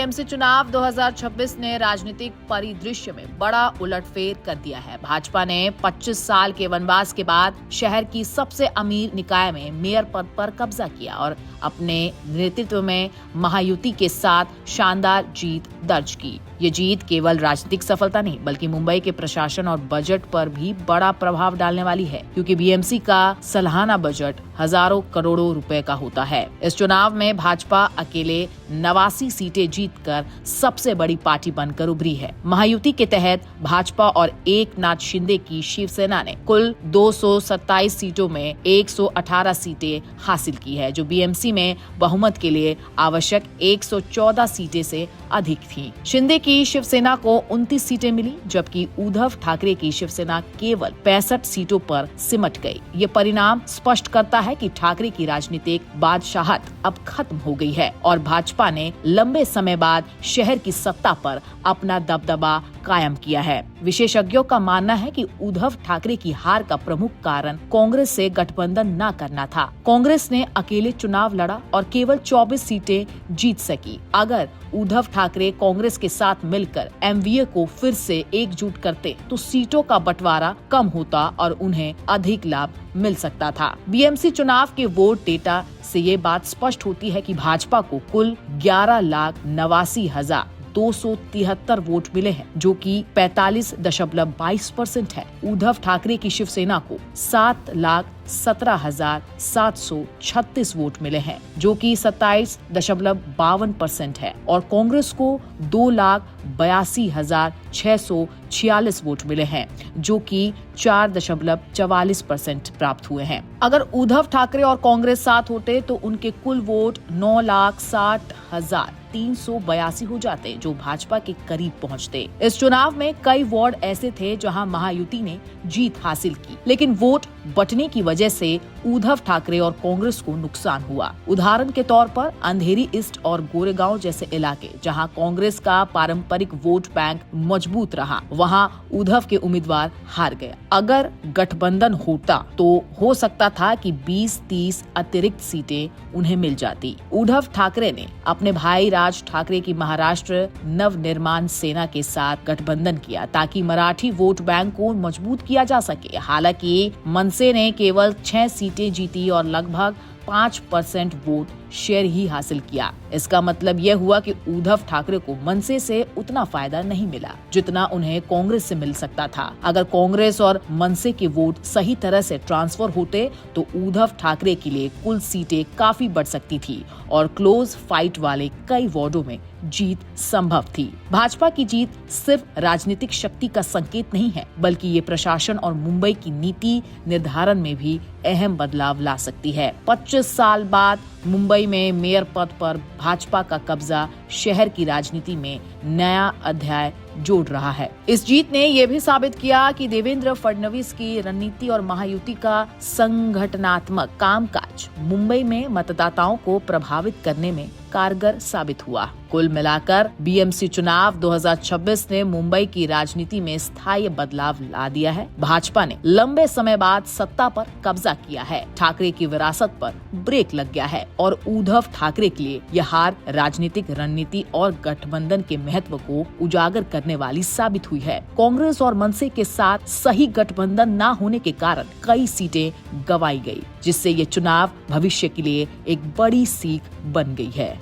BMC चुनाव 2026 ने राजनीतिक परिदृश्य में बड़ा उलटफेर कर दिया है। भाजपा ने 25 साल के वनवास के बाद शहर की सबसे अमीर निकाय में मेयर पद पर कब्जा किया और अपने नेतृत्व में महायुति के साथ शानदार जीत दर्ज की। ये जीत केवल राजनीतिक सफलता नहीं बल्कि मुंबई के प्रशासन और बजट पर भी बड़ा प्रभाव डालने वाली है, क्योंकि बीएमसी का सालाना बजट हजारों करोड़ों रुपए का होता है। इस चुनाव में भाजपा अकेले 89 सीटें जीतकर सबसे बड़ी पार्टी बनकर उभरी है। महायुति के तहत भाजपा और एकनाथ शिंदे की शिवसेना ने कुल 227 सीटों में 118 सीटें हासिल की है, जो बीएमसी में बहुमत के लिए आवश्यक 114 सीटें से अधिक थी। शिंदे की शिवसेना को 29 सीटें मिली, जबकि उद्धव ठाकरे की शिवसेना केवल 65 सीटों पर सिमट गई। ये परिणाम स्पष्ट करता है कि ठाकरे की राजनीतिक बादशाहत अब खत्म हो गई है और भाजपा ने लंबे समय बाद शहर की सत्ता पर अपना दबदबा कायम किया है। विशेषज्ञों का मानना है कि उद्धव ठाकरे की हार का प्रमुख कारण कांग्रेस से गठबंधन न करना था। कांग्रेस ने अकेले चुनाव लड़ा और केवल 24 सीटें जीत सकी। अगर उद्धव ठाकरे कांग्रेस के साथ मिलकर एमवीए को फिर से एकजुट करते तो सीटों का बंटवारा कम होता और उन्हें अधिक लाभ मिल सकता था। बीएमसी चुनाव के वोट डेटा से ये बात स्पष्ट होती है कि भाजपा को कुल 11,89,273 वोट मिले हैं, जो कि 45.22% है। उद्धव ठाकरे की शिवसेना को 7,17,736 वोट मिले हैं, जो कि 27.52% है और कांग्रेस को 2,82,646 वोट मिले हैं, जो कि 4.44% प्राप्त हुए हैं। अगर उद्धव ठाकरे और कांग्रेस साथ होते तो उनके कुल वोट 9,60,382 हो जाते, जो भाजपा के करीब पहुंचते। इस चुनाव में कई वार्ड ऐसे थे जहां महायुति ने जीत हासिल की, लेकिन वोट बंटने की वजह से उद्धव ठाकरे और कांग्रेस को नुकसान हुआ। उदाहरण के तौर पर अंधेरी ईस्ट और गोरेगांव जैसे इलाके जहां कांग्रेस का पारंपरिक वोट बैंक मजबूत रहा, वहां उद्धव के उम्मीदवार हार गए। अगर गठबंधन होता तो हो सकता था कि 20-30 अतिरिक्त सीटें उन्हें मिल जाती। उद्धव ठाकरे ने अपने भाई राज ठाकरे की महाराष्ट्र नवनिर्माण सेना के साथ गठबंधन किया ताकि मराठी वोट बैंक को मजबूत किया जा सके। हालांकि मनसे ने केवल 6 सीटें जीती और लगभग 5% वोट शेयर ही हासिल किया। इसका मतलब यह हुआ कि उद्धव ठाकरे को मनसे से उतना फायदा नहीं मिला जितना उन्हें कांग्रेस से मिल सकता था। अगर कांग्रेस और मनसे के वोट सही तरह से ट्रांसफर होते तो उद्धव ठाकरे के लिए कुल सीटें काफी बढ़ सकती थी और क्लोज फाइट वाले कई वार्डों में जीत संभव थी। भाजपा की जीत सिर्फ राजनीतिक शक्ति का संकेत नहीं है, बल्कि ये प्रशासन और मुंबई की नीति निर्धारण में भी अहम बदलाव ला सकती है। 25 साल बाद मुंबई में मेयर पद पर भाजपा का कब्जा शहर की राजनीति में नया अध्याय जोड़ रहा है। इस जीत ने यह भी साबित किया कि देवेंद्र फडणवीस की रणनीति और महायुति का संगठनात्मक कामकाज मुंबई में मतदाताओं को प्रभावित करने में कारगर साबित हुआ। कुल मिलाकर बीएमसी चुनाव 2026 ने मुंबई की राजनीति में स्थायी बदलाव ला दिया है। भाजपा ने लंबे समय बाद सत्ता पर कब्जा किया है, ठाकरे की विरासत पर ब्रेक लग गया है और उद्धव ठाकरे के लिए यह हार राजनीतिक रणनीति और गठबंधन के महत्व को उजागर करने वाली साबित हुई है। कांग्रेस और मनसे के साथ सही गठबंधन न होने के कारण कई सीटें गंवाई गई, जिससे ये चुनाव भविष्य के लिए एक बड़ी सीख बन गई है।